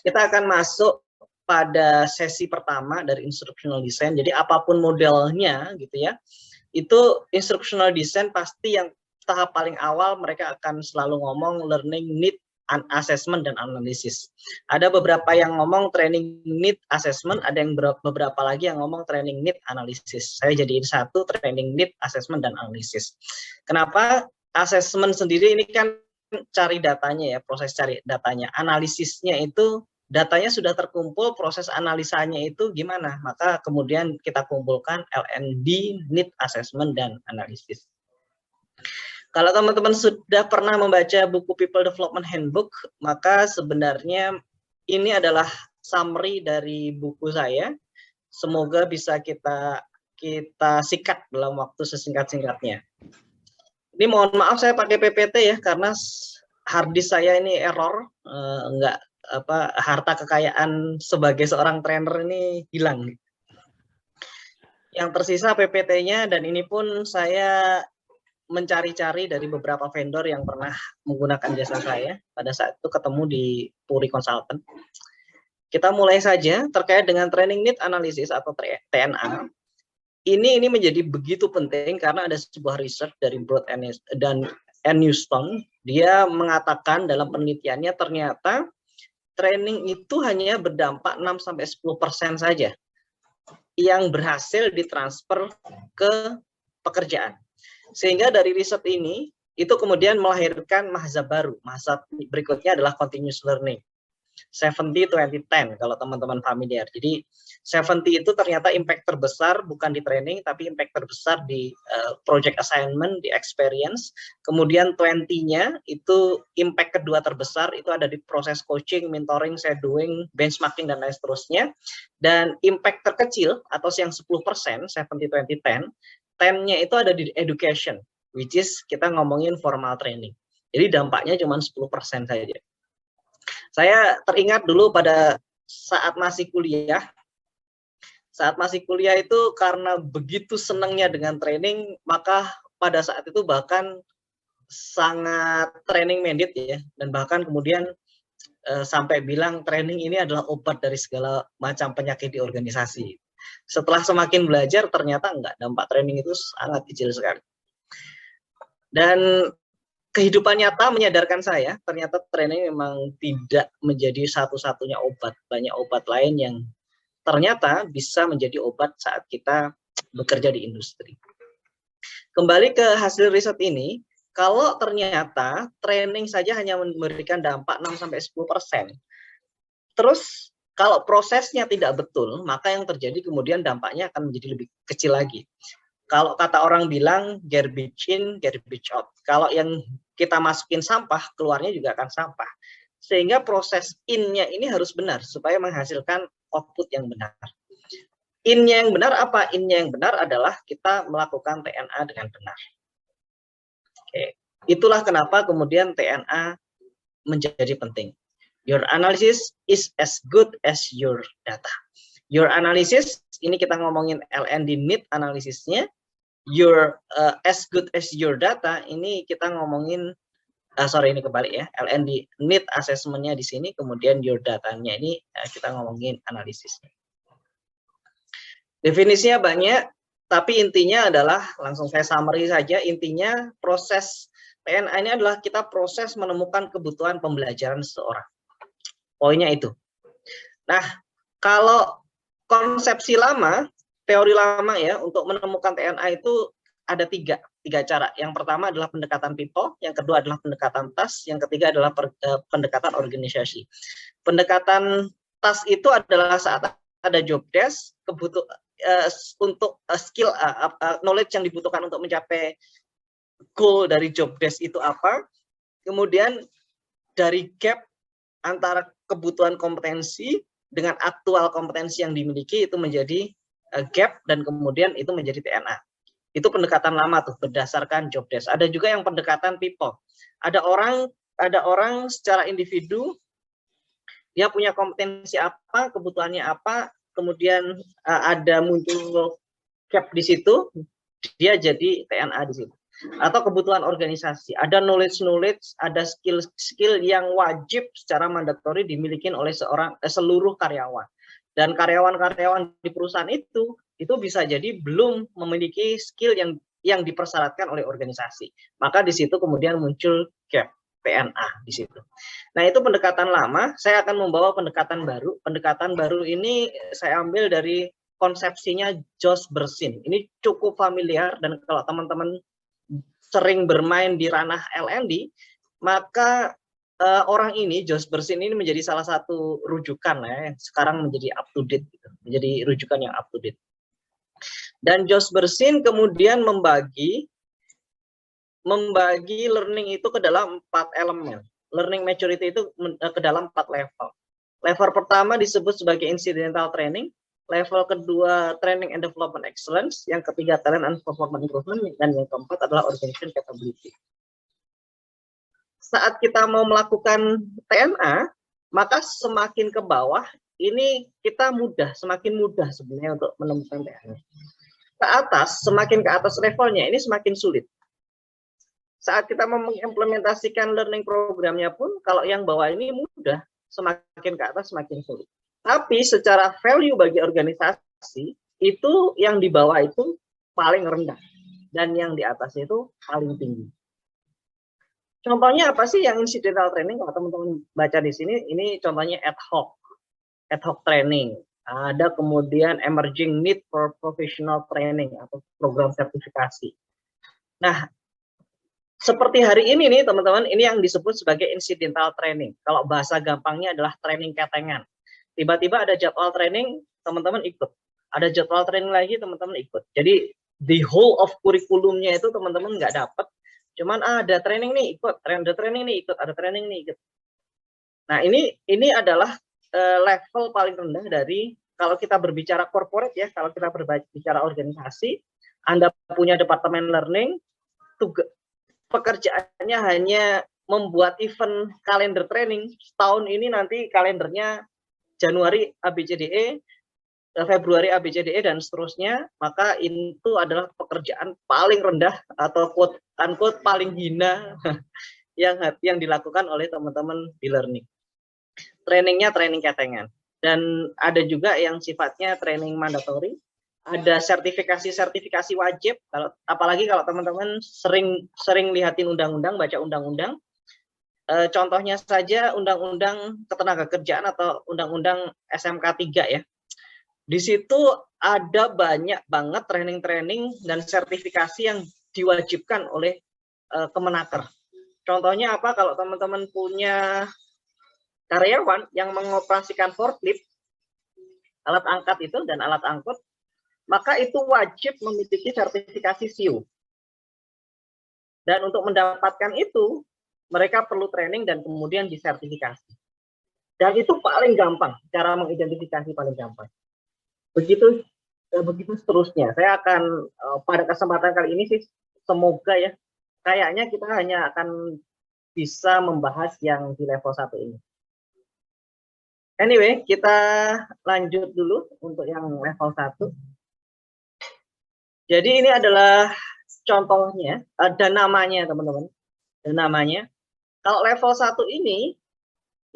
Kita akan masuk pada sesi pertama dari instructional design. Jadi apapun modelnya gitu ya, itu instructional design pasti yang tahap paling awal mereka akan selalu ngomong learning need assessment dan analisis. Ada beberapa yang ngomong training need assessment, ada yang beberapa lagi yang ngomong training need analisis. Saya jadiin satu, training need assessment dan analisis. Kenapa? Assessment sendiri ini kan cari datanya ya, proses cari datanya. Analisisnya itu datanya sudah terkumpul, proses analisanya itu gimana? Maka kemudian kita kumpulkan LND, need assessment, dan analisis. Kalau teman-teman sudah pernah membaca buku People Development Handbook, maka sebenarnya ini adalah summary dari buku saya. Semoga bisa kita sikat dalam waktu sesingkat-singkatnya. Ini mohon maaf saya pakai PPT ya, karena hard disk saya ini error, enggak harta kekayaan sebagai seorang trainer ini hilang. Yang tersisa PPT-nya, dan ini pun saya mencari-cari dari beberapa vendor yang pernah menggunakan jasa saya. Pada saat itu ketemu di Puri Consultant. Kita mulai saja terkait dengan training need analysis atau TNA. Ini menjadi begitu penting karena ada sebuah research dari Broad dan Newston. Dia mengatakan dalam penelitiannya ternyata training itu hanya berdampak 6-10% saja yang berhasil ditransfer ke pekerjaan. Sehingga dari riset ini, itu kemudian melahirkan mazhab baru. Mazhab berikutnya adalah continuous learning. 70-20-10 kalau teman-teman familiar. Jadi 70 itu ternyata impact terbesar bukan di training, tapi impact terbesar di project assignment, di experience. Kemudian 20-nya itu impact kedua terbesar, itu ada di proses coaching, mentoring, shadowing, benchmarking, dan lain seterusnya. Dan impact terkecil, atau yang 10%, 70-20-10, 10-nya itu ada di education, which is kita ngomongin formal training. Jadi dampaknya cuma 10% saja. Saya teringat dulu pada saat masih kuliah. Saat masih kuliah itu karena begitu senangnya dengan training, maka pada saat itu bahkan sangat training minded ya. Dan bahkan kemudian sampai bilang training ini adalah obat dari segala macam penyakit di organisasi. Setelah semakin belajar, ternyata enggak, dampak training itu sangat kecil sekali. Dan kehidupan nyata menyadarkan saya, ternyata training memang tidak menjadi satu-satunya obat. Banyak obat lain yang ternyata bisa menjadi obat saat kita bekerja di industri. Kembali ke hasil riset ini, kalau ternyata training saja hanya memberikan dampak 6-10%, terus kalau prosesnya tidak betul, maka yang terjadi kemudian dampaknya akan menjadi lebih kecil lagi. Kalau kata orang bilang garbage in, garbage out. Kalau yang kita masukin sampah, keluarnya juga akan sampah. Sehingga proses in-nya ini harus benar supaya menghasilkan output yang benar. In-nya yang benar apa? In-nya yang benar adalah kita melakukan TNA dengan benar. Oke. Itulah kenapa kemudian TNA menjadi penting. Your analysis is as good as your data. Your analysis, ini kita ngomongin LND need analisisnya. Your as good as your data, ini kita ngomongin, ini kebalik ya. LND need assessment-nya di sini, kemudian your datanya ini kita ngomongin analisisnya. Definisinya banyak, tapi intinya adalah, langsung saya summary saja, intinya proses TNA ini adalah kita proses menemukan kebutuhan pembelajaran seseorang. Poinnya itu. Nah, kalau konsepsi lama, teori lama ya, untuk menemukan TNA itu ada tiga cara. Yang pertama adalah pendekatan people, yang kedua adalah pendekatan task, yang ketiga adalah pendekatan organisasi. Pendekatan task itu adalah saat ada job desk, untuk skill, knowledge yang dibutuhkan untuk mencapai goal dari job desk itu apa, kemudian dari gap antara kebutuhan kompetensi dengan aktual kompetensi yang dimiliki itu menjadi gap, dan kemudian itu menjadi TNA. Itu pendekatan lama tuh berdasarkan job desk. Ada juga yang pendekatan people. Ada orang secara individu, dia punya kompetensi apa, kebutuhannya apa, kemudian ada muncul gap di situ, dia jadi TNA di situ. atau kebutuhan organisasi. Ada knowledge, ada skill yang wajib secara mandatori dimiliki oleh seluruh karyawan. Dan karyawan-karyawan di perusahaan itu bisa jadi belum memiliki skill yang dipersyaratkan oleh organisasi. Maka di situ kemudian muncul gap PNA di situ. Nah, itu pendekatan lama. Saya akan membawa pendekatan baru. Pendekatan baru ini saya ambil dari konsepsinya Josh Bersin. Ini cukup familiar, dan kalau teman-teman sering bermain di ranah L&D, maka orang ini, Josh Bersin ini menjadi salah satu rujukan ya, yang sekarang menjadi up to date, gitu. Menjadi rujukan yang up to date. Dan Josh Bersin kemudian membagi learning itu ke dalam 4 elemen. Learning maturity itu ke dalam 4 level. Level pertama disebut sebagai incidental training, level kedua training and development excellence, yang ketiga talent and performance improvement, dan yang keempat adalah organization capability. Saat kita mau melakukan TNA, maka semakin ke bawah ini kita semakin mudah sebenarnya untuk menemukan TNA. Ke atas, semakin ke atas levelnya ini semakin sulit. Saat kita mau mengimplementasikan learning programnya pun, kalau yang bawah ini mudah, semakin ke atas semakin sulit. Tapi secara value bagi organisasi, itu yang di bawah itu paling rendah, dan yang di atas itu paling tinggi. Contohnya apa sih yang incidental training? Kalau teman-teman baca di sini, ini contohnya ad hoc training. Ada kemudian emerging need for professional training atau program sertifikasi. Nah, seperti hari ini nih teman-teman, ini yang disebut sebagai incidental training. Kalau bahasa gampangnya adalah training ketengan. Tiba-tiba ada jadwal training, teman-teman ikut. Ada jadwal training lagi, teman-teman ikut. Jadi the whole of kurikulumnya itu teman-teman nggak dapat. Cuman ada training nih ikut, ada training nih ikut, ada training nih ikut. Nah, ini adalah level paling rendah dari, kalau kita berbicara corporate ya, kalau kita berbicara organisasi, Anda punya departemen learning, pekerjaannya hanya membuat event kalender training. Tahun ini nanti kalendernya Januari ABCDE, Februari ABCDE, dan seterusnya, maka itu adalah pekerjaan paling rendah atau quote unquote paling hina yang dilakukan oleh teman-teman di learning. Trainingnya training ketengan, dan ada juga yang sifatnya training mandatory, ada sertifikasi wajib. Apalagi kalau teman-teman sering lihatin undang-undang, baca undang-undang. Contohnya saja Undang-Undang Ketenagakerjaan atau Undang-Undang SMK 3 ya. Di situ ada banyak banget training-training dan sertifikasi yang diwajibkan oleh Kemenaker. Contohnya apa? Kalau teman-teman punya karyawan yang mengoperasikan forklift, alat angkat itu dan alat angkut, maka itu wajib memiliki sertifikasi SIU. Dan untuk mendapatkan itu, mereka perlu training dan kemudian disertifikasi. Dan itu paling gampang, cara mengidentifikasi paling gampang. Begitu seterusnya. Saya akan pada kesempatan kali ini sih, semoga ya, kayaknya kita hanya akan bisa membahas yang di level 1 ini. Anyway, kita lanjut dulu untuk yang level 1. Jadi ini adalah contohnya, ada namanya teman-teman. Ada namanya. Kalau level 1 ini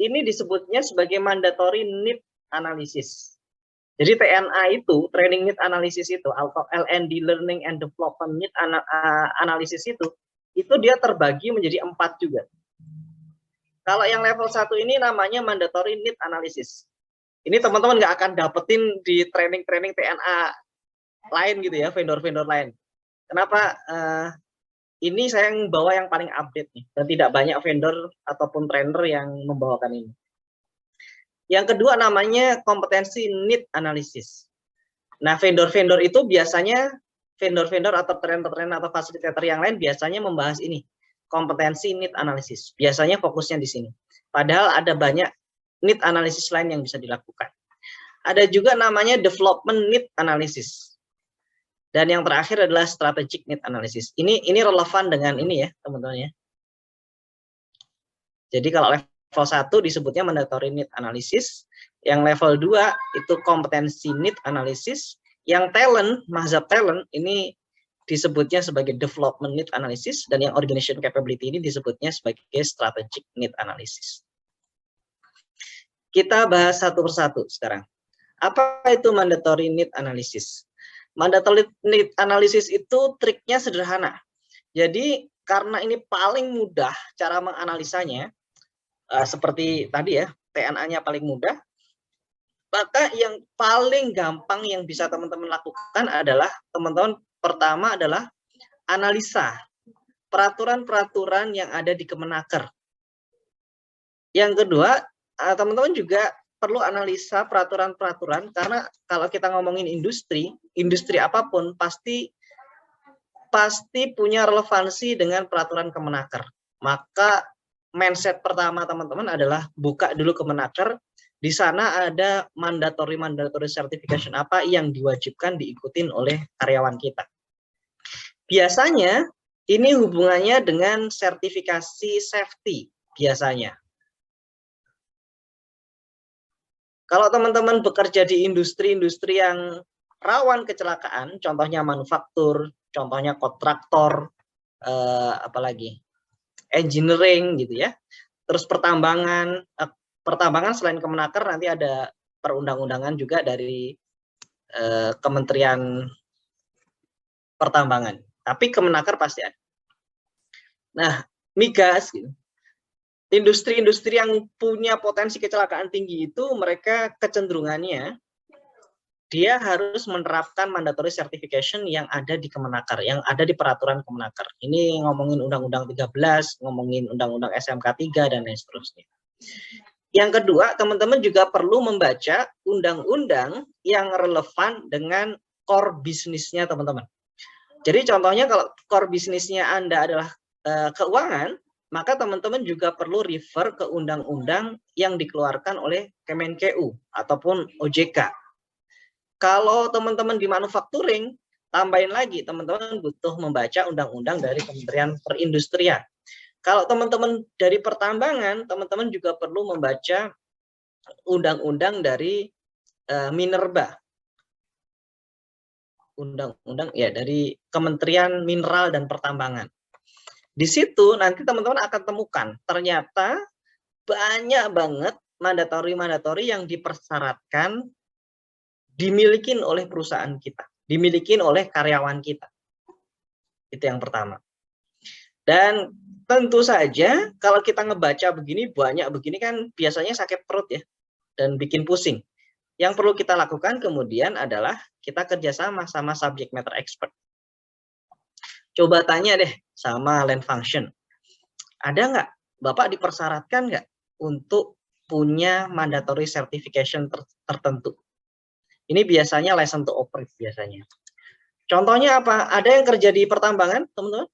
disebutnya sebagai mandatory need analysis. Jadi TNA itu, training need analysis itu, atau L&D, learning and development need analysis itu dia terbagi menjadi 4 juga. Kalau yang level 1 ini namanya mandatory need analysis. Ini teman-teman nggak akan dapetin di training-training TNA lain gitu ya, vendor-vendor lain. Kenapa? Ini saya yang bawa yang paling update nih, dan tidak banyak vendor ataupun trainer yang membawakan ini. Yang kedua namanya kompetensi need analysis. Nah, vendor-vendor itu biasanya, vendor-vendor atau trainer-trainer atau fasilitator yang lain biasanya membahas ini, kompetensi need analysis. Biasanya fokusnya di sini. Padahal ada banyak need analysis lain yang bisa dilakukan. Ada juga namanya development need analysis. Dan yang terakhir adalah strategic need analysis. Ini relevan dengan ini ya, teman-teman ya. Jadi kalau level 1 disebutnya mandatory need analysis, yang level 2 itu kompetensi need analysis, yang talent, mazhab talent ini disebutnya sebagai development need analysis, dan yang organization capability ini disebutnya sebagai strategic need analysis. Kita bahas satu persatu sekarang. Apa itu mandatory need analysis? Mandatory need analysis itu triknya sederhana. Jadi karena ini paling mudah cara menganalisanya, seperti tadi ya, TNA-nya paling mudah, maka yang paling gampang yang bisa teman-teman lakukan adalah, teman-teman, pertama adalah analisa peraturan-peraturan yang ada di Kemenaker. Yang kedua, teman-teman juga perlu analisa peraturan-peraturan, karena kalau kita ngomongin industri apapun pasti punya relevansi dengan peraturan Kemenaker. Maka mindset pertama teman-teman adalah buka dulu Kemenaker. Di sana ada mandatory certification apa yang diwajibkan diikutin oleh karyawan kita. Biasanya ini hubungannya dengan sertifikasi safety biasanya. Kalau teman-teman bekerja di industri-industri yang rawan kecelakaan, contohnya manufaktur, contohnya kontraktor, apalagi engineering gitu ya. Terus pertambangan selain Kemenaker nanti ada perundang-undangan juga dari Kementerian Pertambangan. Tapi Kemenaker pasti ada. Nah, migas gitu. Industri-industri yang punya potensi kecelakaan tinggi itu mereka kecenderungannya dia harus menerapkan mandatory certification yang ada di Kemenaker, yang ada di peraturan Kemenaker. Ini ngomongin Undang-Undang 13, ngomongin Undang-Undang SMK 3 dan lain seterusnya. Yang kedua, teman-teman juga perlu membaca undang-undang yang relevan dengan core bisnisnya teman-teman. Jadi contohnya kalau core bisnisnya Anda adalah keuangan, maka teman-teman juga perlu refer ke undang-undang yang dikeluarkan oleh Kemenkeu ataupun OJK. Kalau teman-teman di manufacturing, tambahin lagi, teman-teman butuh membaca undang-undang dari Kementerian Perindustrian. Kalau teman-teman dari pertambangan, teman-teman juga perlu membaca undang-undang dari Minerba. Undang-undang ya dari Kementerian Mineral dan Pertambangan. Di situ nanti teman-teman akan temukan ternyata banyak banget mandatori yang dipersyaratkan dimiliki oleh perusahaan kita, dimiliki oleh karyawan kita. Itu yang pertama. Dan tentu saja kalau kita ngebaca begini, banyak begini kan biasanya sakit perut ya, dan bikin pusing. Yang perlu kita lakukan kemudian adalah kita kerjasama sama subject matter expert. Coba tanya deh sama land function. Ada nggak, Bapak dipersyaratkan nggak untuk punya mandatory certification tertentu? Ini biasanya license to operate biasanya. Contohnya apa? Ada yang kerja di pertambangan, teman-teman?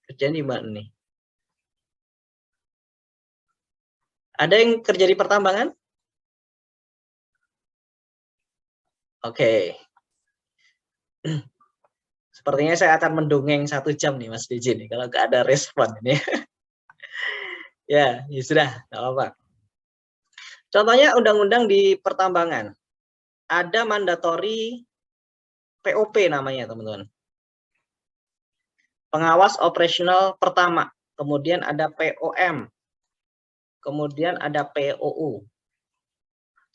Kerja di mana nih? Ada yang kerja di pertambangan? Oke. Sepertinya saya akan mendongeng 1 jam nih Mas DJ nih, kalau nggak ada respon ini. Ya sudah, nggak apa-apa. Contohnya undang-undang di pertambangan. Ada mandatory POP namanya teman-teman. Pengawas operasional pertama. Kemudian ada POM. Kemudian ada POU.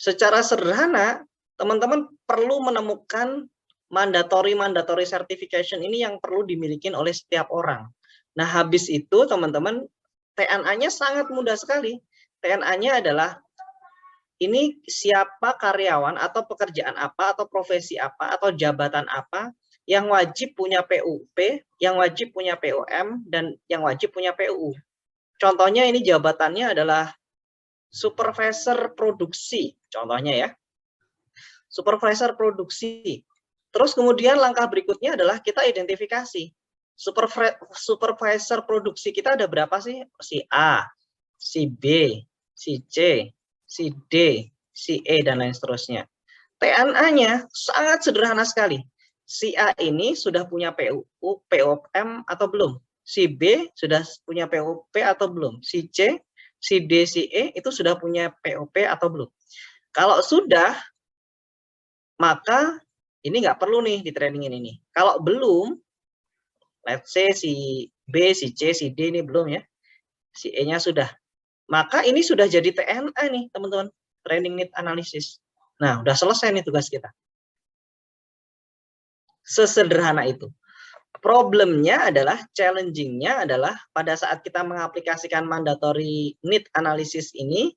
Secara sederhana, teman-teman perlu menemukan mandatory certification ini yang perlu dimiliki oleh setiap orang. Nah, habis itu teman-teman, TNA-nya sangat mudah sekali. TNA-nya adalah ini siapa karyawan atau pekerjaan apa atau profesi apa atau jabatan apa yang wajib punya PUP, yang wajib punya POM, dan yang wajib punya PUU. Contohnya ini jabatannya adalah supervisor produksi, contohnya ya. Supervisor produksi. Terus kemudian langkah berikutnya adalah kita identifikasi. Supervisor produksi kita ada berapa sih? Si A, si B, si C, si D, si E, dan lain seterusnya. TNA-nya sangat sederhana sekali. Si A ini sudah punya PUU, POM atau belum? Si B sudah punya PUP atau belum? Si C, si D, si E itu sudah punya POP atau belum? Kalau sudah, maka ini nggak perlu nih di trainingin ini. Kalau belum, let's say si B, si C, si D ini belum ya, si E-nya sudah. Maka ini sudah jadi TNA nih teman-teman, training need analysis. Nah, udah selesai nih tugas kita. Sesederhana itu. Problemnya adalah, challenging-nya adalah pada saat kita mengaplikasikan mandatory need analysis ini,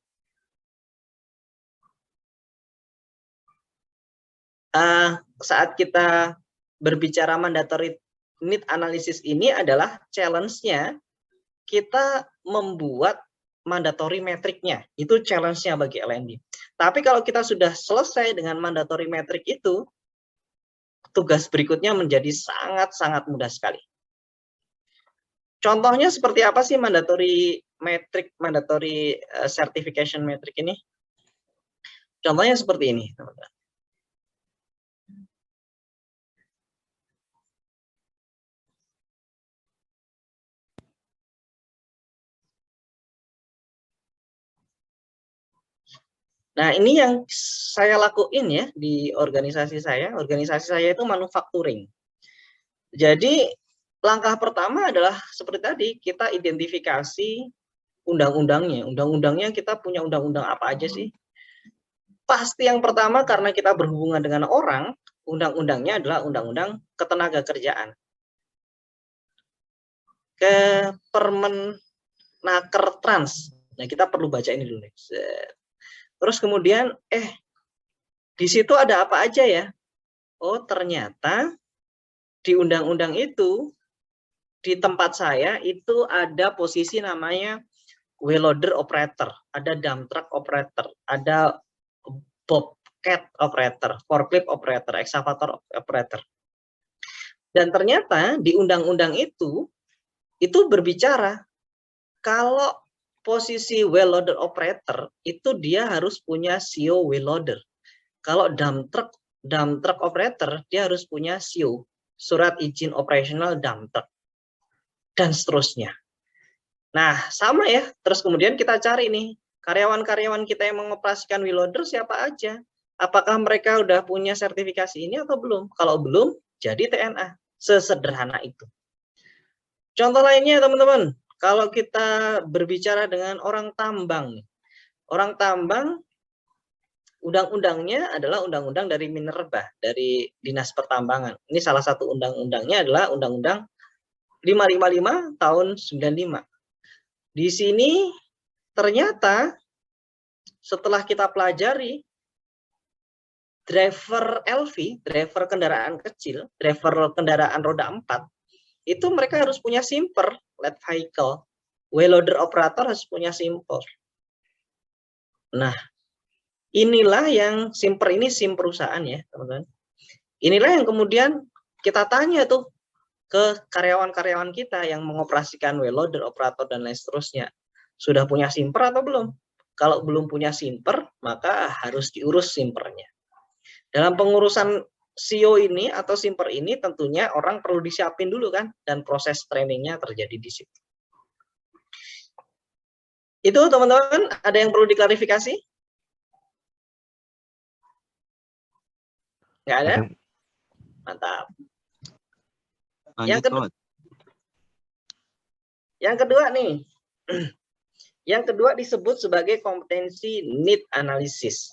saat kita berbicara mandatory need analysis ini adalah challenge-nya kita membuat mandatory metriknya. Itu challenge-nya bagi LND. Tapi kalau kita sudah selesai dengan mandatory metrik itu, tugas berikutnya menjadi sangat-sangat mudah sekali. Contohnya seperti apa sih mandatory metric, mandatory certification metric ini? Contohnya seperti ini, teman-teman. Nah, ini yang saya lakuin ya di organisasi saya. Organisasi saya itu manufacturing. Jadi, langkah pertama adalah seperti tadi, kita identifikasi undang-undangnya. Undang-undangnya kita punya undang-undang apa aja sih? Pasti yang pertama karena kita berhubungan dengan orang, undang-undangnya adalah undang-undang ketenagakerjaan. Ke Permenaker Trans. Nah, kita perlu baca ini dulu nih. Terus kemudian, di situ ada apa aja ya? Oh, ternyata di undang-undang itu, di tempat saya itu ada posisi namanya wheel loader operator, ada dump truck operator, ada bobcat operator, forklift operator, excavator operator. Dan ternyata di undang-undang itu berbicara kalau posisi wheel loader operator itu dia harus punya CO wheel loader. Kalau dump truck operator dia harus punya CO, surat izin operasional dump truck, dan seterusnya. Nah, sama ya. Terus kemudian kita cari nih, karyawan-karyawan kita yang mengoperasikan wheel loader siapa aja? Apakah mereka udah punya sertifikasi ini atau belum? Kalau belum, jadi TNA. Sesederhana itu. Contoh lainnya teman-teman, kalau kita berbicara dengan orang tambang. Orang tambang, undang-undangnya adalah undang-undang dari Minerba, dari Dinas Pertambangan. Ini salah satu undang-undangnya adalah Undang-Undang 555 tahun 95. Di sini ternyata setelah kita pelajari, driver LV, driver kendaraan kecil, driver kendaraan roda 4, itu mereka harus punya simper, light vehicle. Wheel loader operator harus punya simper. Nah, inilah yang simper ini SIM perusahaan ya, teman-teman. Inilah yang kemudian kita tanya tuh ke karyawan-karyawan kita yang mengoperasikan wheel loader operator dan lain seterusnya. Sudah punya simper atau belum? Kalau belum punya simper, maka harus diurus simpernya. Dalam pengurusan CEO ini atau simper ini tentunya orang perlu disiapin dulu kan, dan proses trainingnya terjadi di situ. Itu teman-teman, ada yang perlu diklarifikasi? Nggak ada? Mantap. Yang kedua nih, yang kedua disebut sebagai kompetensi need analysis.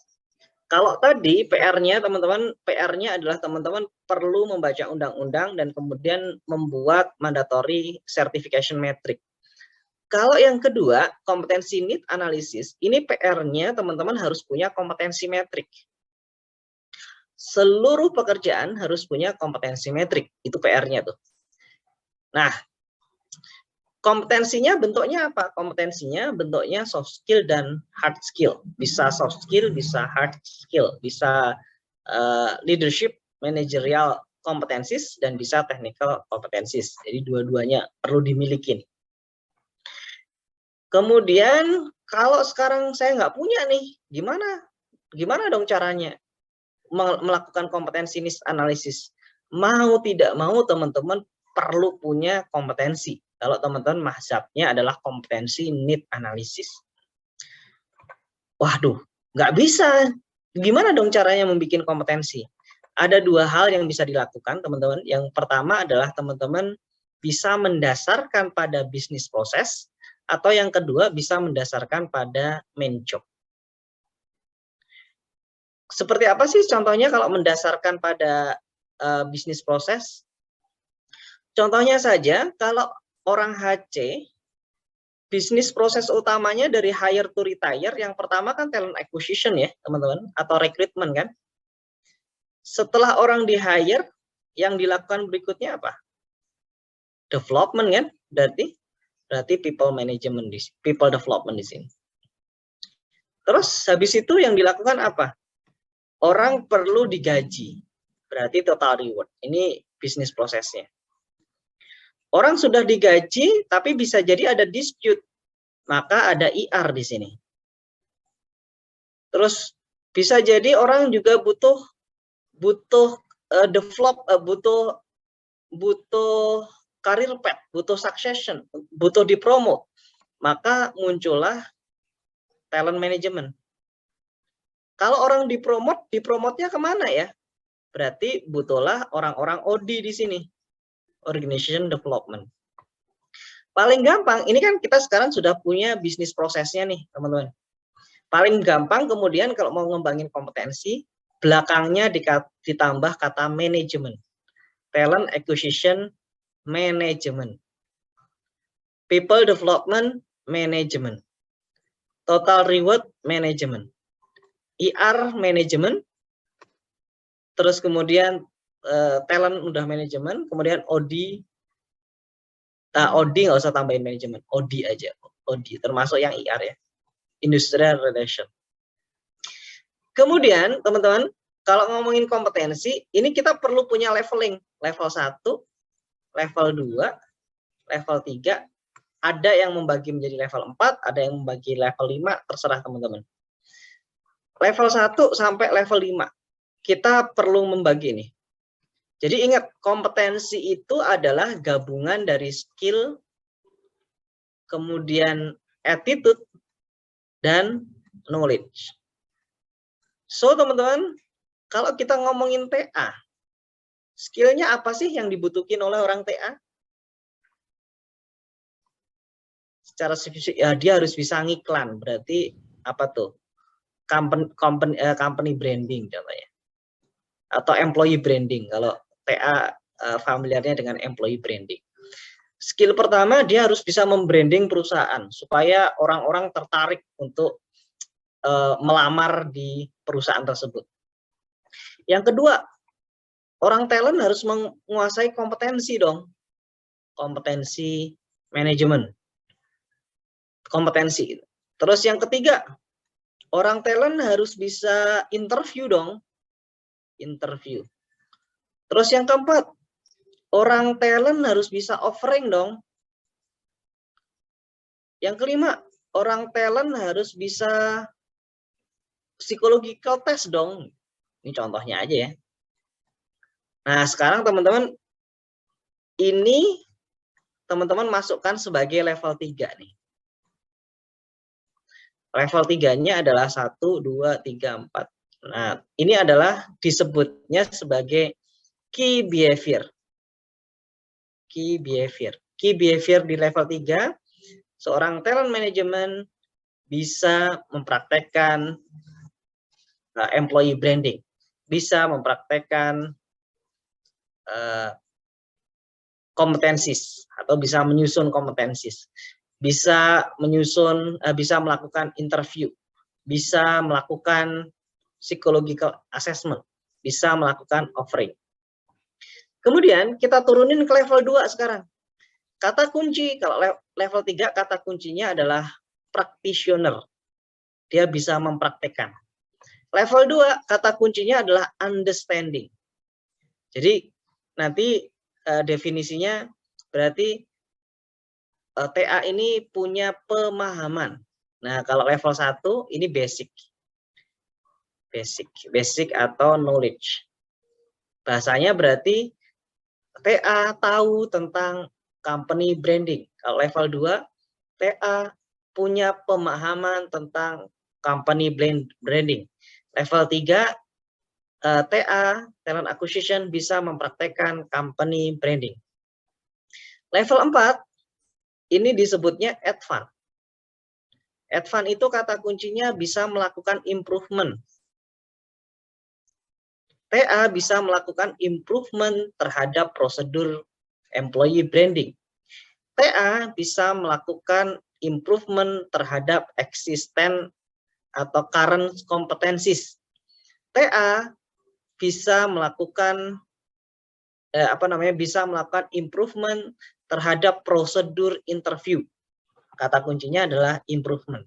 Kalau tadi PR-nya teman-teman, PR-nya adalah teman-teman perlu membaca undang-undang dan kemudian membuat mandatory certification metric. Kalau yang kedua, kompetensi need analysis, ini PR-nya teman-teman harus punya kompetensi metrik. Seluruh pekerjaan harus punya kompetensi metrik, itu PR-nya tuh. Nah, kompetensinya bentuknya apa? Kompetensinya bentuknya soft skill dan hard skill. Bisa soft skill, bisa hard skill, bisa leadership, managerial competencies, dan bisa technical competencies. Jadi dua-duanya perlu dimiliki. Kemudian kalau sekarang saya nggak punya nih, gimana dong caranya melakukan kompetensi analisis? Mau tidak mau teman-teman perlu punya kompetensi. Kalau teman-teman mazhabnya adalah kompetensi need analysis. Waduh, nggak bisa. Gimana dong caranya membuat kompetensi? Ada dua hal yang bisa dilakukan, teman-teman. Yang pertama adalah teman-teman bisa mendasarkan pada bisnis proses, atau yang kedua bisa mendasarkan pada main job. Seperti apa sih contohnya kalau mendasarkan pada bisnis proses? Contohnya saja, kalau orang HC, bisnis proses utamanya dari hire to retire, yang pertama kan talent acquisition ya, teman-teman, atau recruitment kan. Setelah orang di hire, yang dilakukan berikutnya apa? Development kan, berarti people management, people development di sini. Terus habis itu yang dilakukan apa? Orang perlu digaji, berarti total reward. Ini bisnis prosesnya. Orang sudah digaji, tapi bisa jadi ada dispute, maka ada IR di sini. Terus bisa jadi orang juga butuh career path, butuh succession, butuh dipromote, maka muncullah talent management. Kalau orang dipromotnya kemana ya? Berarti butuhlah orang-orang OD di sini, organization development. Paling gampang, ini kan kita sekarang sudah punya bisnis prosesnya nih, teman-teman. Paling gampang kemudian kalau mau ngembangin kompetensi, belakangnya ditambah kata manajemen. Talent acquisition management. People development management. Total reward management. IR management. Terus kemudian talent udah manajemen, kemudian OD. OD nggak usah tambahin manajemen, OD aja. OD termasuk yang IR ya. Industrial relation. Kemudian teman-teman, kalau ngomongin kompetensi, ini kita perlu punya leveling. Level 1, level 2, level 3. Ada yang membagi menjadi level 4, ada yang membagi level 5, terserah teman-teman. Level 1 sampai level 5. Kita perlu membagi nih. Jadi ingat, kompetensi itu adalah gabungan dari skill, kemudian attitude, dan knowledge. So teman-teman, kalau kita ngomongin TA, skillnya apa sih yang dibutuhkan oleh orang TA? Secara ya, dia harus bisa ngiklan, berarti apa tuh? Company branding contohnya. Atau employee branding, kalau TA familiarnya dengan employee branding. Skill pertama, dia harus bisa membranding perusahaan supaya orang-orang tertarik untuk melamar di perusahaan tersebut. Yang kedua, orang talent harus menguasai kompetensi dong. Kompetensi manajemen. Kompetensi. Terus yang ketiga, orang talent harus bisa interview dong. Interview. Terus yang keempat, orang talent harus bisa offering dong. Yang kelima, orang talent harus bisa psychological test dong. Ini contohnya aja ya. Nah, sekarang teman-teman, ini teman-teman masukkan sebagai level 3 nih. Level 3-nya adalah 1, 2, 3, 4. Nah, ini adalah disebutnya sebagai key behavior. Key behavior. Key behavior di level 3, seorang talent management bisa mempraktekkan employee branding, bisa mempraktekkan kompetensis atau bisa menyusun kompetensis, bisa melakukan interview, bisa melakukan psychological assessment, bisa melakukan offering. Kemudian kita turunin ke level 2 sekarang. Kata kunci, kalau level 3 kata kuncinya adalah practitioner. Dia bisa mempraktekkan. Level 2 kata kuncinya adalah understanding. Jadi nanti definisinya berarti TA ini punya pemahaman. Nah, kalau level 1 ini basic. Basic atau knowledge. Bahasanya berarti TA tahu tentang company branding. Kalau level 2, TA punya pemahaman tentang company branding. Level 3, TA, Talent Acquisition, bisa mempraktekkan company branding. Level 4, ini disebutnya advance. Advance itu kata kuncinya bisa melakukan improvement. TA bisa melakukan improvement terhadap prosedur employee branding. TA bisa melakukan improvement terhadap existing atau current competencies. TA bisa melakukan bisa melakukan improvement terhadap prosedur interview. Kata kuncinya adalah improvement.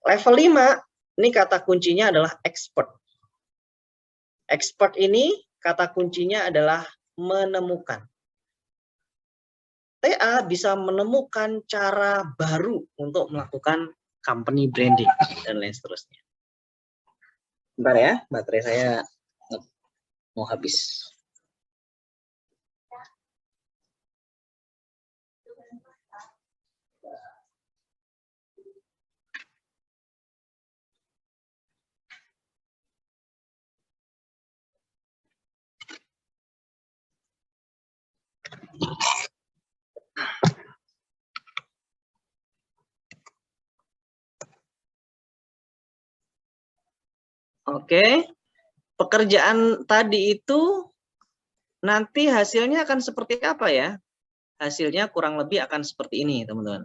Level 5, ini kata kuncinya adalah expert. Expert ini kata kuncinya adalah menemukan. TA bisa menemukan cara baru untuk melakukan company branding dan lain seterusnya. Bentar ya, baterai saya mau habis. Oke, pekerjaan tadi itu nanti hasilnya akan seperti apa ya? Hasilnya kurang lebih akan seperti ini, teman-teman.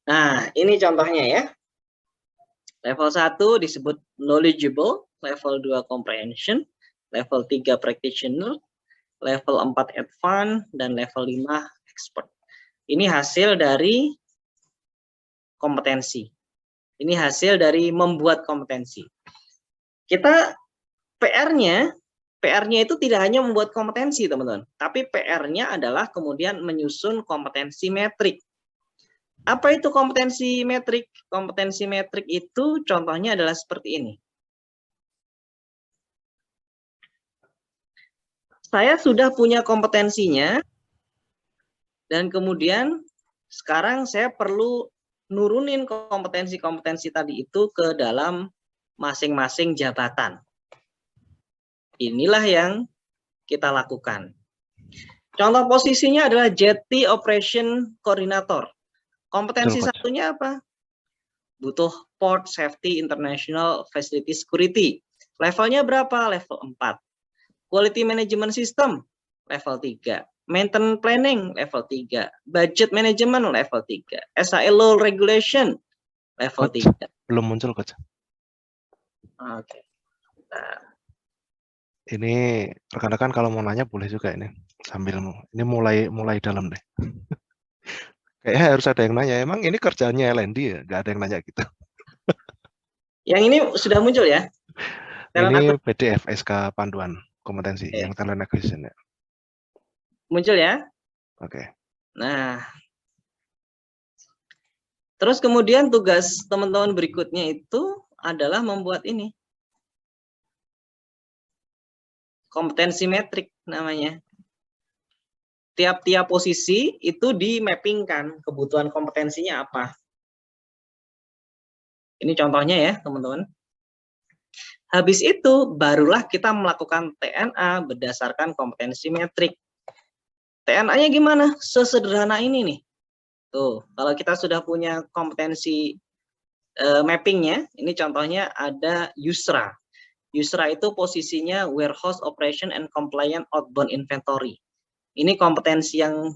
Nah, ini contohnya ya. Level 1 disebut knowledgeable, level 2 comprehension, level 3 practitioner, level 4 advanced, dan level 5 expert. Ini hasil dari kompetensi. Ini hasil dari membuat kompetensi. Kita PR-nya itu tidak hanya membuat kompetensi, teman-teman. Tapi PR-nya adalah kemudian menyusun kompetensi metrik. Apa itu kompetensi metrik? Kompetensi metrik itu contohnya adalah seperti ini. Saya sudah punya kompetensinya, dan kemudian sekarang saya perlu nurunin kompetensi-kompetensi tadi itu ke dalam masing-masing jabatan. Inilah yang kita lakukan. Contoh posisinya adalah JT Operation Coordinator. Kompetensi satunya apa? Butuh Port Safety International Facility Security. Levelnya berapa? Level 4. Quality Management System, level 3. Maintenance Planning, level 3. Budget Management, level 3. SAE Regulation, level 3. Belum muncul, Coach. Oke. Nah. Ini rekan-rekan kalau mau nanya boleh juga ini. Sambil ini mulai dalam deh. Kayaknya harus ada yang nanya. Emang ini kerjaannya LND ya? Nggak ada yang nanya gitu. Yang ini sudah muncul ya? Ini PDF SK panduan kompetensi yang talent acquisition ya. Muncul ya? Oke. Nah, terus kemudian tugas teman-teman berikutnya itu adalah membuat ini. Kompetensi metrik namanya. Tiap-tiap posisi itu di-mappingkan kebutuhan kompetensinya apa. Ini contohnya ya, teman-teman. Habis itu, barulah kita melakukan TNA berdasarkan kompetensi metrik. TNA-nya gimana? Sesederhana ini nih. Tuh, kalau kita sudah punya kompetensi mappingnya, ini contohnya ada USRA. USRA itu posisinya Warehouse Operation and Compliant Outbound Inventory. Ini kompetensi yang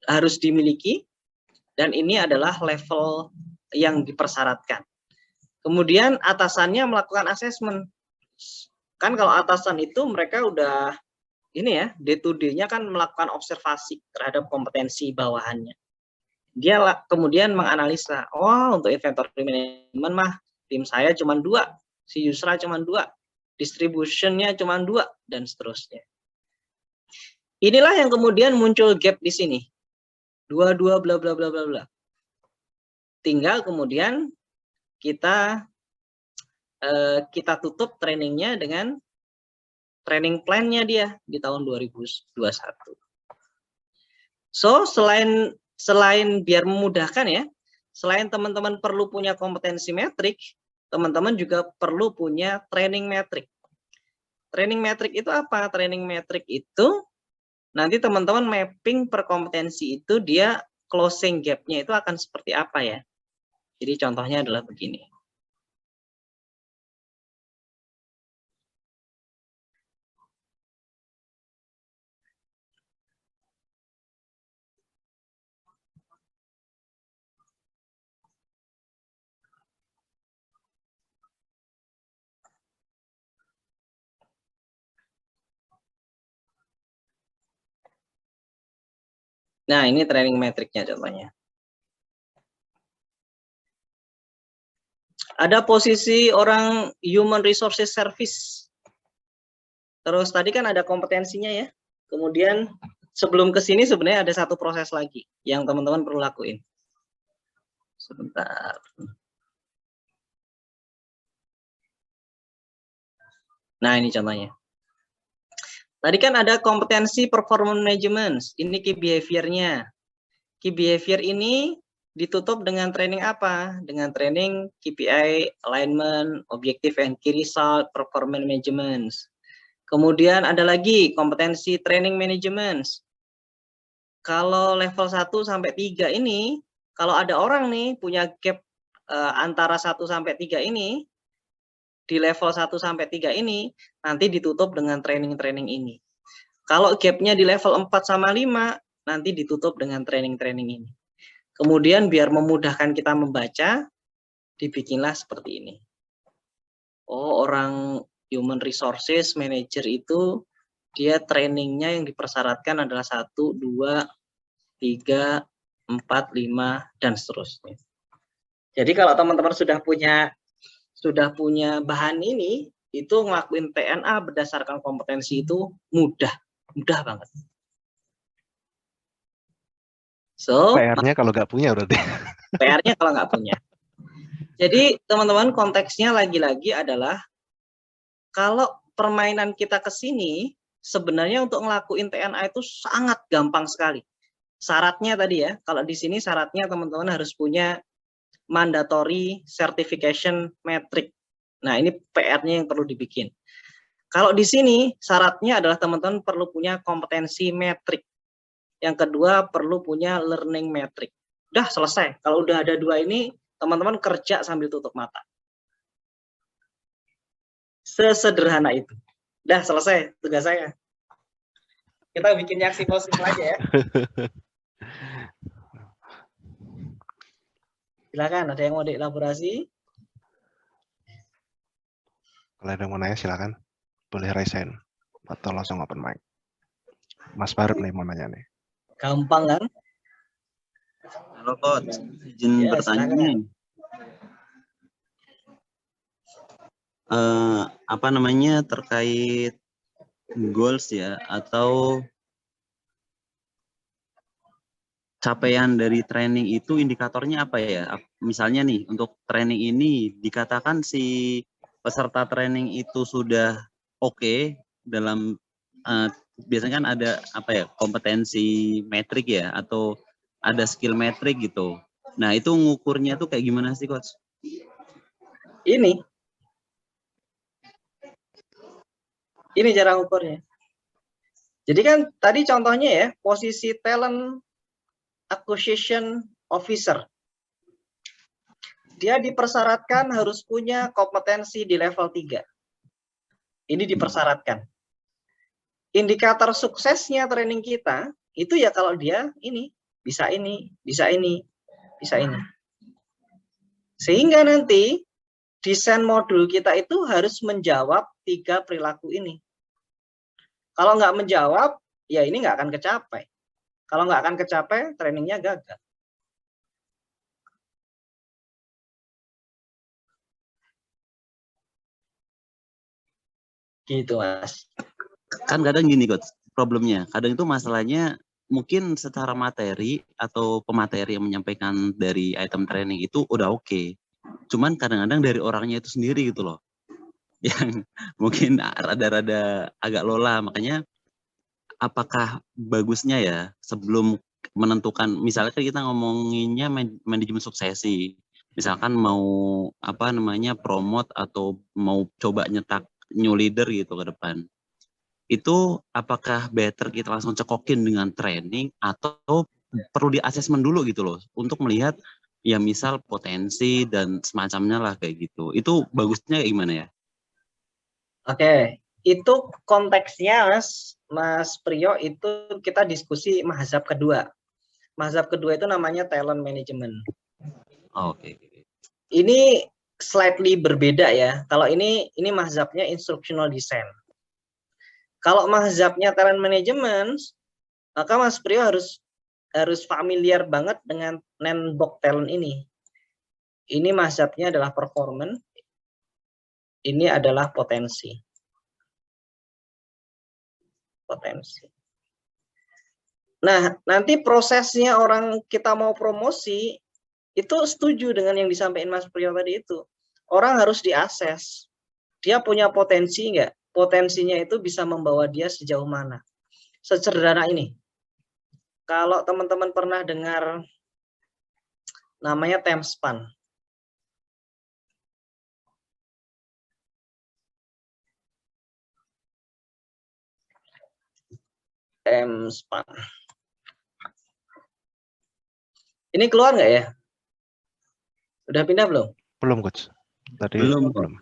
harus dimiliki, dan ini adalah level yang dipersyaratkan. Kemudian atasannya melakukan asesmen. Kan kalau atasan itu mereka udah ini ya, day-to-day-nya kan melakukan observasi terhadap kompetensi bawahannya. Dia kemudian menganalisa, oh untuk inventory management mah tim saya cuma 2, si USRA cuma 2. distributionnya cuma 2, dan seterusnya. Inilah yang kemudian muncul gap di sini. 2, bla bla bla bla bla. Tinggal kemudian kita tutup trainingnya dengan training plan-nya dia di tahun 2021. So, selain biar memudahkan ya, selain teman-teman perlu punya kompetensi metrik, teman-teman juga perlu punya training metrik. Training metrik itu apa? Training metrik itu nanti teman-teman mapping per kompetensi itu dia closing gap-nya itu akan seperti apa ya. Jadi contohnya adalah begini. Nah, ini training metriknya contohnya. Ada posisi orang human resources service. Terus tadi kan ada kompetensinya ya. Kemudian sebelum ke sini sebenarnya ada satu proses lagi yang teman-teman perlu lakuin. Sebentar. Nah, ini contohnya. Tadi kan ada kompetensi performance management. Ini key behavior-nya. Key behavior ini ditutup dengan training apa? Dengan training KPI, alignment, objective and key result, performance management. Kemudian ada lagi kompetensi training management. Kalau level 1 sampai 3 ini, kalau ada orang nih punya gap antara 1 sampai 3 ini, di level 1 sampai 3 ini, nanti ditutup dengan training-training ini. Kalau gapnya di level 4 sama 5, nanti ditutup dengan training-training ini. Kemudian biar memudahkan kita membaca, dibikinlah seperti ini. Oh, orang human resources manager itu, dia trainingnya yang dipersyaratkan adalah 1, 2, 3, 4, 5, dan seterusnya. Jadi kalau teman-teman sudah punya bahan ini, itu ngelakuin TNA berdasarkan kompetensi itu mudah banget. So, PR-nya kalau nggak punya berarti. PR-nya kalau nggak punya. Jadi teman-teman konteksnya lagi-lagi adalah kalau permainan kita ke sini, sebenarnya untuk ngelakuin TNA itu sangat gampang sekali. Syaratnya tadi ya, kalau di sini syaratnya teman-teman harus punya mandatory certification metric. Nah, ini PR-nya yang perlu dibikin. Kalau di sini syaratnya adalah teman-teman perlu punya kompetensi metrik. Yang kedua perlu punya learning metric. Udah selesai. Kalau udah ada 2 ini, teman-teman kerja sambil tutup mata. Sesederhana itu. Udah selesai tugas saya. Kita bikin aksi positif aja ya. Silakan, ada yang mau dielaborasi? Kalau ada yang mau nanya silakan. Boleh raise hand atau langsung open mic. Mas Barep nih mau nanya nih. Gampang kan? Halo Coach, izin Ya, bertanya silakan. nih. Apa namanya terkait goals ya atau capaian dari training itu indikatornya apa ya? Misalnya nih untuk training ini dikatakan si peserta training itu sudah oke dalam biasanya kan ada apa ya kompetensi metrik ya atau ada skill metrik gitu. Nah itu ngukurnya tuh kayak gimana sih Coach? Ini cara ukurnya. Jadi kan tadi contohnya ya, posisi talent acquisition officer. Dia dipersyaratkan harus punya kompetensi di level 3. Ini dipersyaratkan. Indikator suksesnya training kita, itu ya kalau dia ini, bisa ini, bisa ini, bisa ini. Sehingga nanti desain modul kita itu harus menjawab 3 perilaku ini. Kalau nggak menjawab, ya ini nggak akan kecapai. Kalau nggak akan kecapai, trainingnya gagal. Gitu, Mas. Kan kadang gini coach, problemnya kadang itu masalahnya mungkin secara materi atau pemateri yang menyampaikan dari item training itu udah oke. Cuman kadang-kadang dari orangnya itu sendiri gitu loh yang mungkin rada-rada agak lola. Makanya apakah bagusnya ya sebelum menentukan, misalnya kan kita ngomonginnya manajemen suksesi, misalkan mau apa namanya promote atau mau coba nyetak new leader gitu ke depan, itu apakah better kita langsung cekokin dengan training atau perlu di assessment dulu gitu loh untuk melihat ya misal potensi dan semacamnya lah kayak gitu. Itu bagusnya kayak gimana ya? Oke, itu konteksnya Mas Priyo, itu kita diskusi mazhab kedua. Mazhab kedua itu namanya talent management. Oke. Ini slightly berbeda ya. Kalau ini mazhabnya instructional design. Kalau mazhabnya talent management, maka Mas Priyo harus familiar banget dengan Nenbok talent ini. Ini mazhabnya adalah performance, ini adalah potensi. Nah, nanti prosesnya orang kita mau promosi, itu setuju dengan yang disampaikan Mas Priyo tadi itu. Orang harus diakses. Dia punya potensi nggak? Potensinya itu bisa membawa dia sejauh mana? Sesederhana ini. Kalau teman-teman pernah dengar namanya time span. Time span. Ini keluar nggak ya? Udah pindah belum? Belum, Coach. Tadi Belum. belum.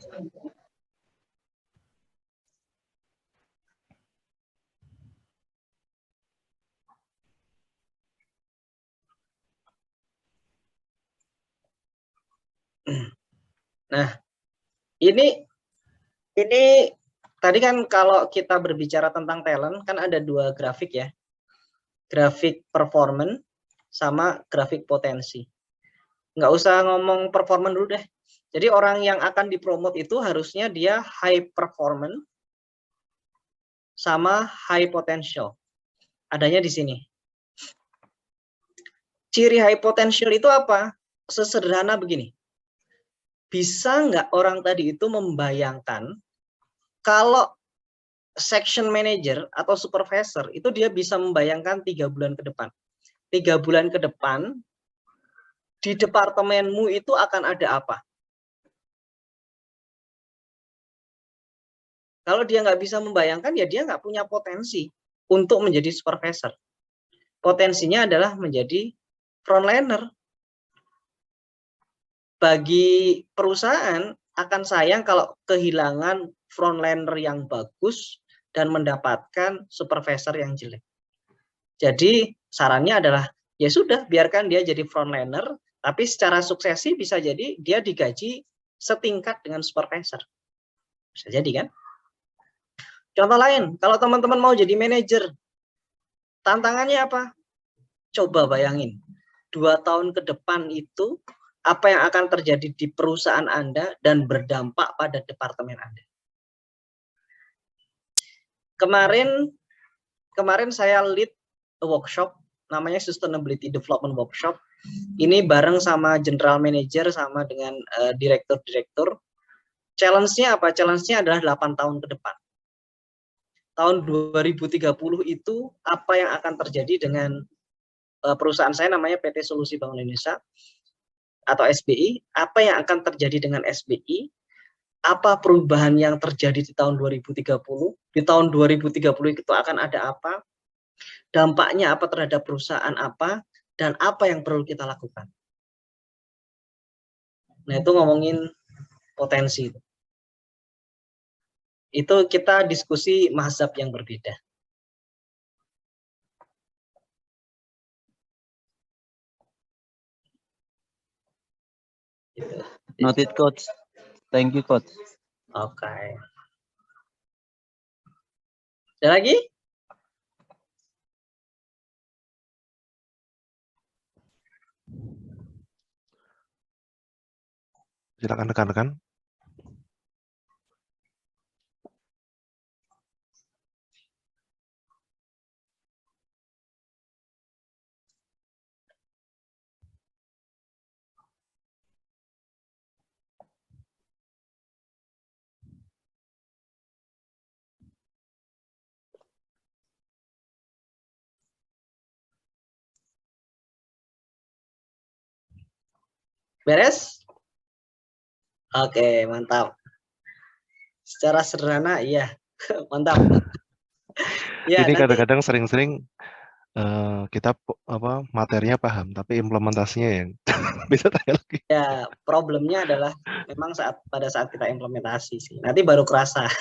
Nah, ini tadi kan kalau kita berbicara tentang talent kan ada dua grafik ya. Grafik performance sama grafik potensi. Nggak usah ngomong performance dulu deh. Jadi orang yang akan dipromot itu harusnya dia high performance sama high potential. Adanya di sini. Ciri high potential itu apa? Sesederhana begini. Bisa nggak orang tadi itu membayangkan kalau section manager atau supervisor itu dia bisa membayangkan 3 bulan ke depan. 3 bulan ke depan di departemenmu itu akan ada apa? Kalau dia nggak bisa membayangkan, ya dia nggak punya potensi untuk menjadi supervisor. Potensinya adalah menjadi frontliner. Bagi perusahaan akan sayang kalau kehilangan frontliner yang bagus dan mendapatkan supervisor yang jelek. Jadi sarannya adalah ya sudah biarkan dia jadi frontliner, tapi secara suksesi bisa jadi dia digaji setingkat dengan supervisor. Bisa jadi kan? Contoh lain, kalau teman-teman mau jadi manajer, tantangannya apa? Coba bayangin, 2 tahun ke depan itu apa yang akan terjadi di perusahaan Anda dan berdampak pada departemen Anda. Kemarin saya lead a workshop, namanya Sustainability Development Workshop. Ini bareng sama general manager sama dengan direktur-direktur. Challenge-nya apa? Challenge-nya adalah 8 tahun ke depan. Tahun 2030 itu apa yang akan terjadi dengan perusahaan saya namanya PT Solusi Bank Indonesia atau SBI, apa yang akan terjadi dengan SBI, apa perubahan yang terjadi di tahun 2030, di tahun 2030 itu akan ada apa, dampaknya apa terhadap perusahaan apa, dan apa yang perlu kita lakukan. Nah, itu ngomongin potensi. Itu kita diskusi mazhab yang berbeda. Noted coach. Thank you coach. Oke. Ada lagi? Silakan rekan-rekan. Beres? Oke, mantap. Secara sederhana, iya. Mantap. Ya, Ini nanti kadang-kadang sering-sering kita materinya paham, tapi implementasinya yang bisa tanya lagi. ya problemnya adalah memang pada saat kita implementasi sih. Nanti baru kerasa.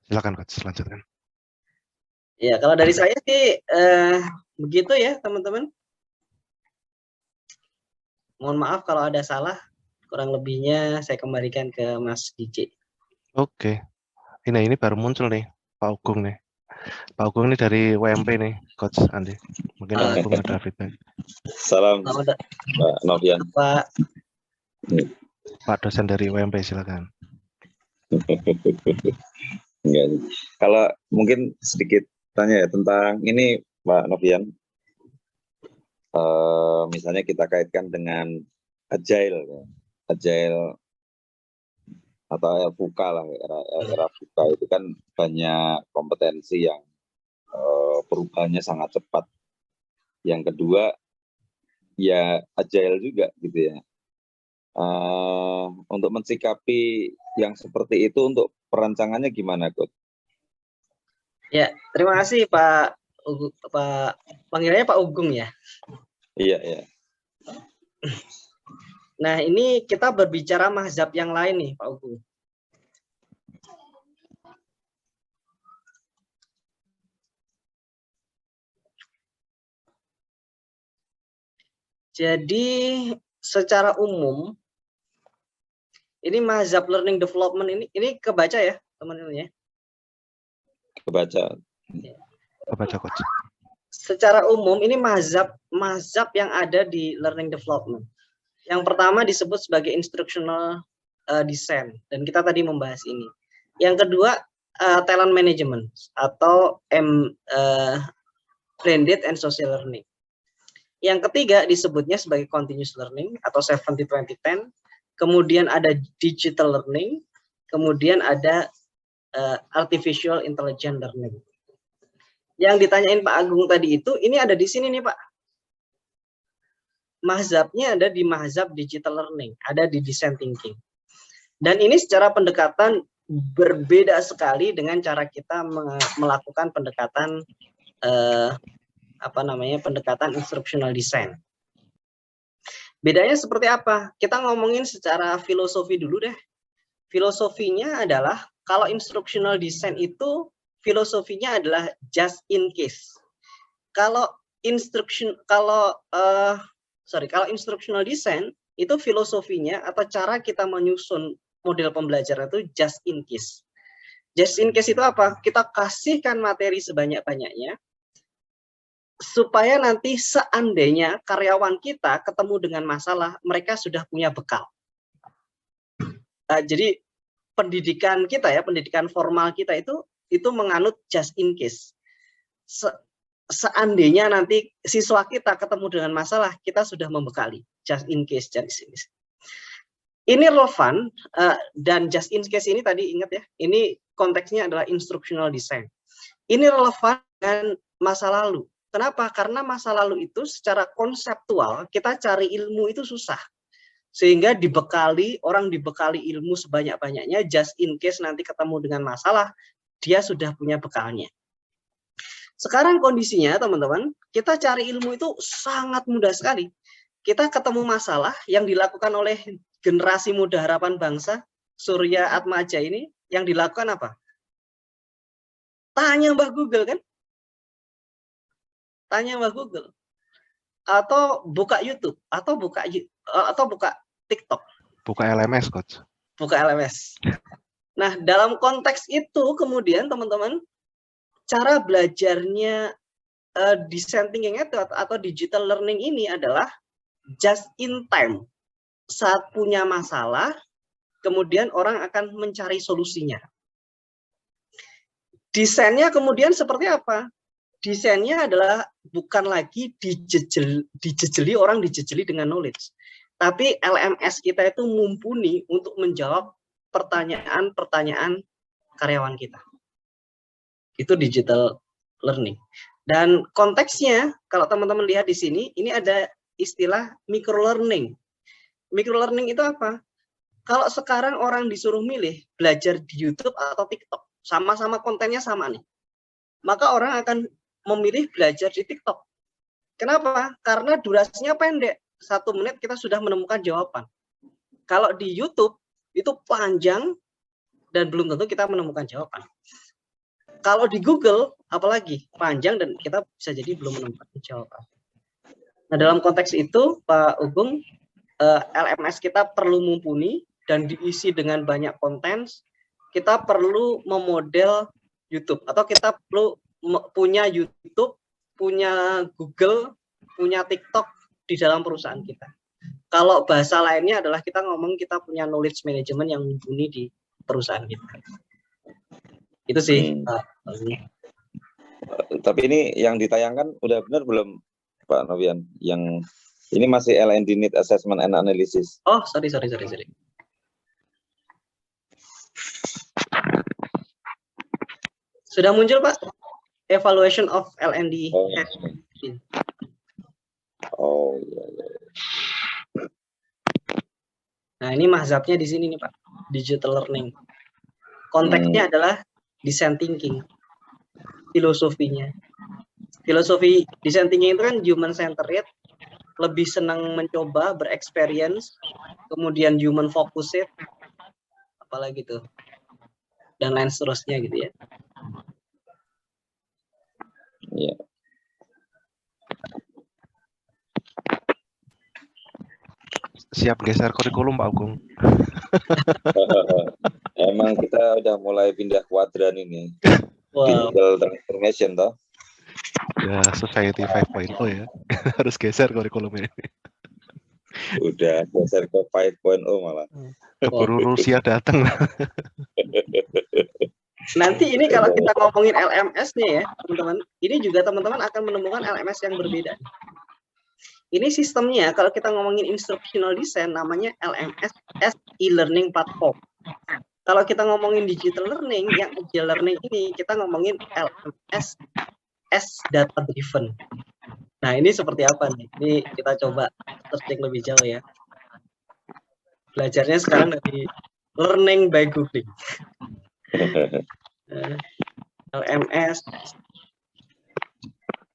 Silakan Coach, lanjutkan. Ya, kalau dari saya sih begitu ya, teman-teman. Mohon maaf kalau ada salah, kurang lebihnya saya kembalikan ke Mas DJ. Oke. Ini baru muncul nih, Pak Ugung nih. Pak Ugung ini dari WMP nih, Coach Andi. Mungkin Pak Ugung ada feedback. Salam, Pak Novian. Pak. Pak dosen dari WMP, silakan. Kalau mungkin sedikit tanya ya tentang ini Pak Novian. Misalnya kita kaitkan dengan agile atau VUCA lah, era VUCA itu kan banyak kompetensi yang perubahannya sangat cepat. Yang kedua ya agile juga gitu ya. Untuk mensikapi yang seperti itu untuk perancangannya gimana, Coach? Ya, terima kasih Pak panggilannya Pak Ugung ya. Iya, iya. Nah, ini kita berbicara mazhab yang lain nih, Pak Ugung. Jadi, secara umum ini mazhab learning development ini kebaca ya, teman-teman ya. Kebaca. Kebaca, Coach. Secara umum ini mazhab yang ada di learning development. Yang pertama disebut sebagai instructional design dan kita tadi membahas ini. Yang kedua talent management atau blended and social learning. Yang ketiga disebutnya sebagai continuous learning atau 70-20-10. Kemudian ada digital learning, kemudian ada artificial intelligence learning. Yang ditanyain Pak Agung tadi itu, ini ada di sini nih Pak. Mazhabnya ada di mazhab digital learning, ada di design thinking. Dan ini secara pendekatan berbeda sekali dengan cara kita melakukan pendekatan pendekatan instructional design. Bedanya seperti apa? Kita ngomongin secara filosofi dulu deh. Filosofinya adalah kalau instructional design itu filosofinya adalah just in case. Kalau instructional design itu filosofinya atau cara kita menyusun model pembelajaran itu just in case. Just in case itu apa? Kita kasihkan materi sebanyak-banyaknya supaya nanti seandainya karyawan kita ketemu dengan masalah, mereka sudah punya bekal. Jadi pendidikan kita ya, pendidikan formal kita itu menganut just in case. Seandainya nanti siswa kita ketemu dengan masalah, kita sudah membekali just in case dari sini. Ini relevan dan just in case ini tadi ingat ya, ini konteksnya adalah instructional design. Ini relevan dengan masa lalu. Kenapa? Karena masa lalu itu secara konseptual kita cari ilmu itu susah. Sehingga orang dibekali ilmu sebanyak-banyaknya just in case nanti ketemu dengan masalah, dia sudah punya bekalnya. Sekarang kondisinya teman-teman, kita cari ilmu itu sangat mudah sekali. Kita ketemu masalah yang dilakukan oleh generasi muda harapan bangsa, Surya Atmaja ini, yang dilakukan apa? Tanya Mbah Google kan? Tanya Mbah Google. Atau buka YouTube, atau buka TikTok. Buka LMS, Coach. Buka LMS. Nah, dalam konteks itu kemudian teman-teman, cara belajarnya design thinking atau digital learning ini adalah just in time. Saat punya masalah, kemudian orang akan mencari solusinya. Desainnya kemudian seperti apa? Desainnya adalah bukan lagi dijejeli dengan knowledge. Tapi LMS kita itu mumpuni untuk menjawab pertanyaan-pertanyaan karyawan kita. Itu digital learning. Dan konteksnya, kalau teman-teman lihat di sini, ini ada istilah microlearning. Microlearning itu apa? Kalau sekarang orang disuruh milih belajar di YouTube atau TikTok, sama-sama kontennya sama nih, maka orang akan memilih belajar di TikTok. Kenapa? Karena durasinya pendek. 1 menit kita sudah menemukan jawaban. Kalau di YouTube itu panjang dan belum tentu kita menemukan jawaban. Kalau di Google apalagi panjang dan kita bisa jadi belum menemukan jawaban. Nah, dalam konteks itu Pak Ugung, LMS kita perlu mumpuni dan diisi dengan banyak konten. Kita perlu memodel YouTube atau kita perlu punya YouTube, punya Google, punya TikTok di dalam perusahaan kita. Kalau bahasa lainnya adalah kita ngomong kita punya knowledge management yang mumpuni di perusahaan kita. Itu sih. Tapi ini yang ditayangkan udah benar belum Pak Novian? Yang ini masih L&D Need Assessment and Analysis. Oh, sorry. Sudah muncul, Pak? Evaluation of L&D. Oh iya. Nah, ini mazhabnya di sini nih, Pak. Digital learning. Konteksnya adalah design thinking. Filosofinya. Filosofi design thinking itu kan human centered, lebih senang mencoba, bereksperience, kemudian human focused, apalagi tuh, dan lain seterusnya gitu ya. Iya. Siap geser kurikulum Pak Agung. Emang kita udah mulai pindah kuadran ini. Wow. Digital transformation toh. Ya, Society 5.0 ya. Harus geser kurikulumnya. Udah geser ke 5.0 malah. Baru Rusia datang. Nanti ini kalau kita ngomongin LMS nih ya, teman-teman, ini juga teman-teman akan menemukan LMS yang berbeda. Ini sistemnya, kalau kita ngomongin instructional design, namanya LMS as e-learning platform. Kalau kita ngomongin digital learning, yang agile learning ini, kita ngomongin LMS as data driven. Nah, ini seperti apa nih? Ini kita coba searching lebih jauh ya. Belajarnya sekarang dari learning by googling. LMS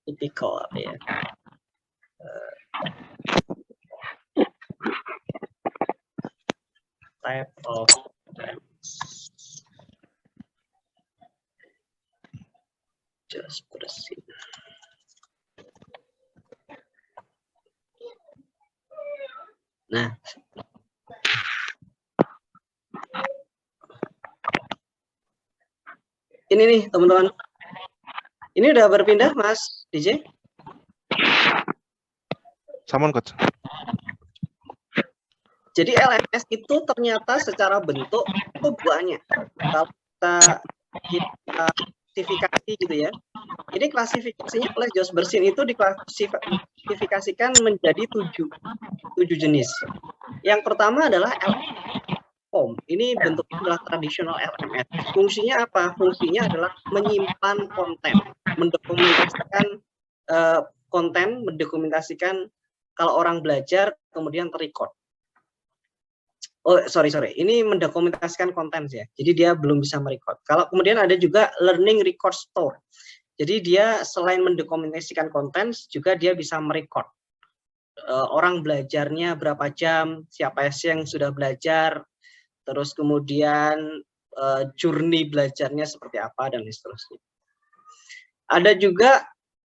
typical ya. Type of just proceed. Nah, ini nih teman-teman. Ini udah berpindah Mas DJ? Saman coach. Jadi LMS itu ternyata secara bentuk itu banyak. Kalau kita klasifikasi gitu ya. Ini klasifikasinya oleh Jos Bersin itu diklasifikasikan menjadi 7 jenis. Yang pertama adalah LMS. Ini bentuknya adalah tradisional LMS. Fungsinya apa? Fungsinya adalah menyimpan konten, mendokumentasikan konten, mendokumentasikan kalau orang belajar kemudian terrecord. Oh, sorry. Ini mendokumentasikan konten ya. Jadi dia belum bisa merecord. Kalau kemudian ada juga learning record store. Jadi dia selain mendokumentasikan konten, juga dia bisa merecord. Orang belajarnya berapa jam, siapa yang sudah belajar, terus kemudian journey belajarnya seperti apa, dan seterusnya. Ada juga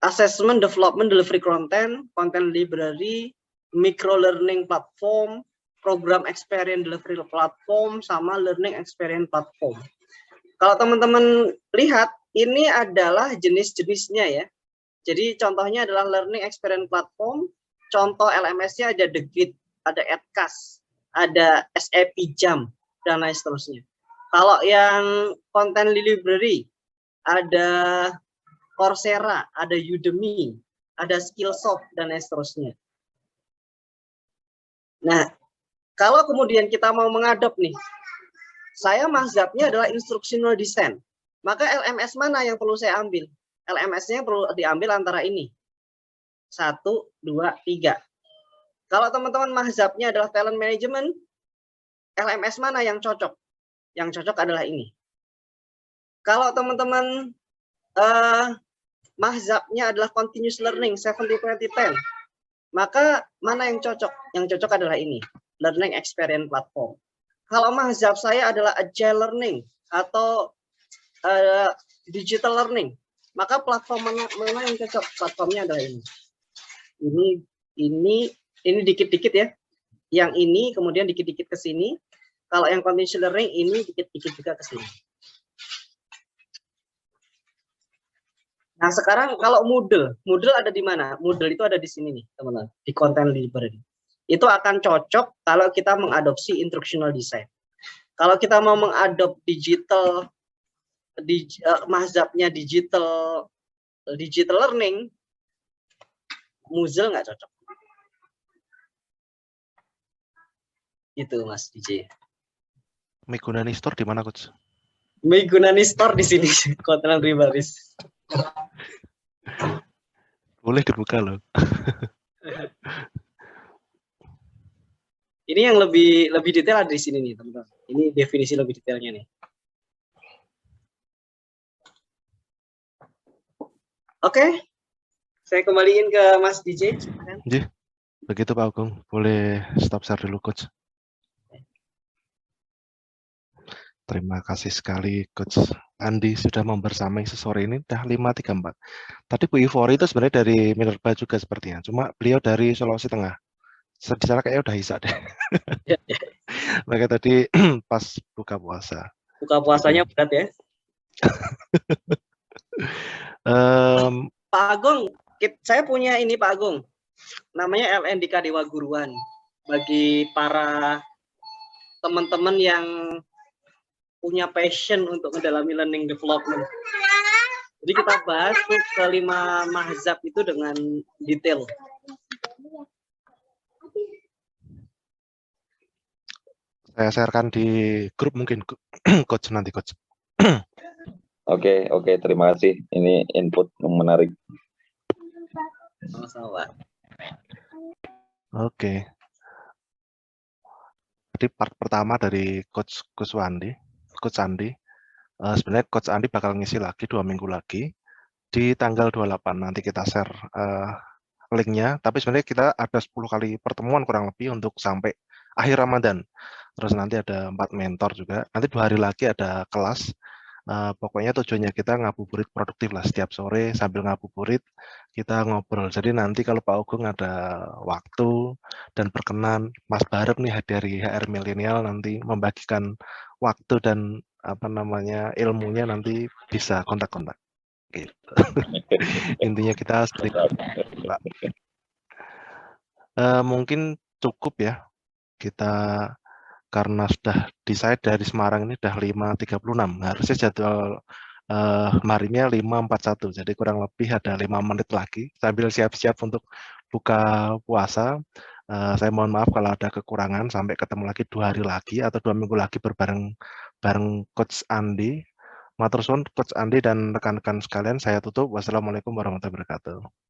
assessment, development, delivery content, content library, micro learning platform, program experience delivery platform, sama learning experience platform. Kalau teman-teman lihat, ini adalah jenis-jenisnya ya. Jadi contohnya adalah learning experience platform, contoh LMS-nya ada The Grid, ada Edcast, ada SAP Jam, dan lain seterusnya. Kalau yang content library, ada Coursera, ada Udemy, ada Skillsoft, dan lain seterusnya. Nah, kalau kemudian kita mau mengadop nih, saya mazhabnya adalah instructional design. Maka LMS mana yang perlu saya ambil? LMS-nya perlu diambil antara ini. 1, 2, 3. Kalau teman-teman mazhabnya adalah talent management, LMS mana yang cocok? Yang cocok adalah ini. Kalau teman-teman mazhabnya adalah continuous learning 70-20-10, maka mana yang cocok? Yang cocok adalah ini, learning experience platform. Kalau mazhab saya adalah agile learning atau digital learning, maka platform mana yang cocok? Platformnya adalah ini. Ini dikit-dikit ya. Yang ini kemudian dikit-dikit ke sini. Kalau yang continuous learning ini dikit-dikit juga ke sini. Nah, sekarang kalau Moodle ada di mana? Moodle itu ada di sini nih, teman-teman, di content library. Itu akan cocok kalau kita mengadopsi instructional design. Kalau kita mau mengadop digital mazhabnya digital learning, Moodle nggak cocok. Itu Mas DJ. Megunani Store di mana, Coach? Megunani Store di sini, content library. Boleh dibuka loh. Ini yang lebih detail ada di sini nih, teman-teman. Ini definisi lebih detailnya nih. Oke. Saya kembaliin ke Mas DJ. Begitu Pak Agung. Boleh stop share dulu, Coach. Terima kasih sekali Coach Andi sudah membersamai sore ini. Udah 5.34. Tadi Bu Ivori itu sebenarnya dari Minerba juga sepertinya. Cuma beliau dari Sulawesi Tengah. Di sana kayaknya udah isak deh. Mereka tadi pas buka puasa. Buka puasanya berat ya. Pak Agung, saya punya ini Pak Agung. Namanya LNDK Dewa Guruan. Bagi para teman-teman yang punya passion untuk mendalami learning development. Jadi kita bahas kelima mazhab itu dengan detail. Saya sharekan di grup mungkin, Coach nanti, Coach. Oke, terima kasih. Ini input yang menarik. Sama-sama. Oke. Jadi part pertama dari Coach Andi. Sebenarnya Coach Andi bakal ngisi lagi 2 minggu lagi di tanggal 28. Nanti kita share linknya. Tapi sebenarnya kita ada 10 kali pertemuan kurang lebih untuk sampai akhir Ramadan. Terus nanti ada 4 mentor juga. Nanti 2 hari lagi ada kelas. Pokoknya tujuannya kita ngabuburit produktif lah. Setiap sore sambil ngabuburit kita ngobrol. Jadi nanti kalau Pak Agung ada waktu dan berkenan, Mas Barep nih dari HR Milenial nanti membagikan waktu dan ilmunya nanti bisa kontak-kontak. Gitu. Intinya kita Pak. Mungkin cukup ya. Kita karena sudah decide dari Semarang ini sudah 5.36. Harusnya jadwal kemarinnya 5.41. Jadi kurang lebih ada 5 menit lagi sambil siap-siap untuk buka puasa. Saya mohon maaf kalau ada kekurangan. Sampai ketemu lagi 2 hari lagi atau 2 minggu lagi bareng Coach Andi. Matur suwun Coach Andi dan rekan-rekan sekalian. Saya tutup. Wassalamualaikum warahmatullahi wabarakatuh.